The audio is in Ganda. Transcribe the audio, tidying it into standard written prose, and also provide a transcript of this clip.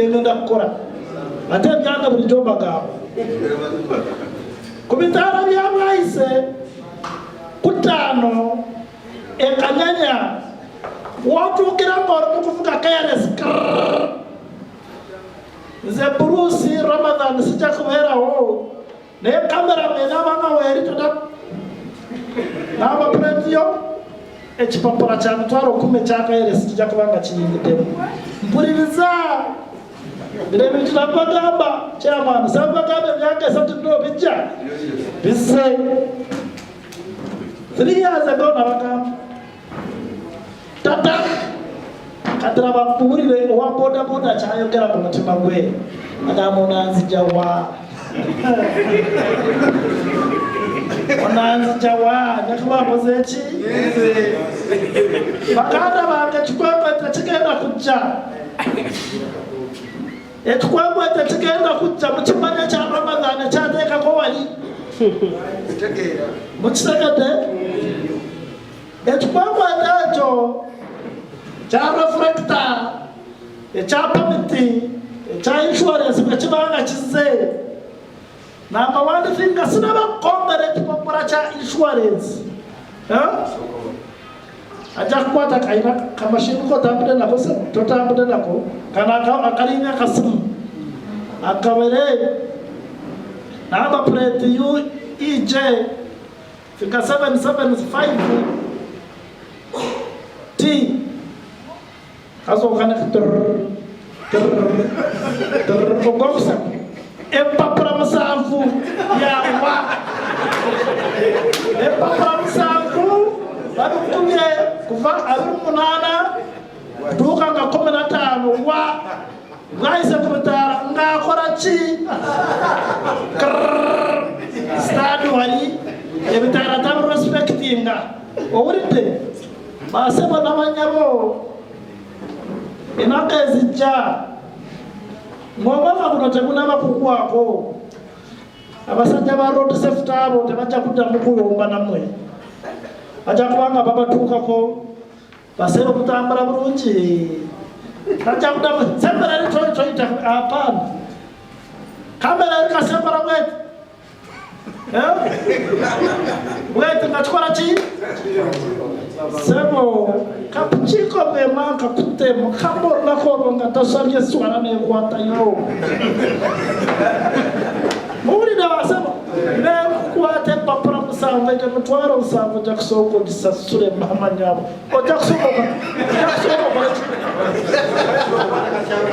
ngenda kukora ate byanga buli jomba gaabo ku bitaala bya Bwaise kutaano ekanyanya watuukira ng'oli mu kuvuga KRS nze Bruce Ramadan sijja kubeerawo naye kamera bw'enaabanga weeritoda n'amapuletiyo ekipapula kya mitwalo 10 ekya KRS kijja kubanga kiyingiddemu mpuliriza bino ebintu nabagamba chairman sabagamba emyaka 3 ndo bijja bisse 3 years ago nabagamba tata katara bakuwulire owa boda boda kyayogera ku mutima gwe agamba onanzija wa onanzija wa nekuba mpoze eki baganda bange kikwekwe tekigenda kujja ekikwekwe tekigenda kujja mu kimanya kya Ramadan ekyateekako wali mukitegedde ekikwekwe ekyo kya reflector ekya pamiti ekya insurance bwe kibanga kizze namba one thing sinabakongera ekipapula kya insurance ajja kukwata kaina kamashini kotambudde nako totambudde nako kana akalinnya kasimu akabere namba plate UEJ fika 775 T kasokana kogomsa empapula musanvu yawa empapula musanvu babikumye kuva 28 duka nga 15 wa Bwaise kubitara ngakora ki stadi wali ebitara tabu respectinga owulidde basebo n'abanyabo enaka ezijja ng'omwaka guno tegunaba kukwako abasajja ba road safety abo tebajja kuddamu kuyomba nammwe bajja kubanga babatuukako basebe okutambula bulungi bajja kuddamu sembera eri toyita apaana kamera eri kasembera bweti bweti nga kikola ki sebo kapuchiko bemanka kutemu kambolako olwo nga tasabye swala nekwatayo muwulire basebo nekukwata empapula musanvu ekyo mitwalo 7 ojja kusooka ogisasule mamanyabo ojja kusooka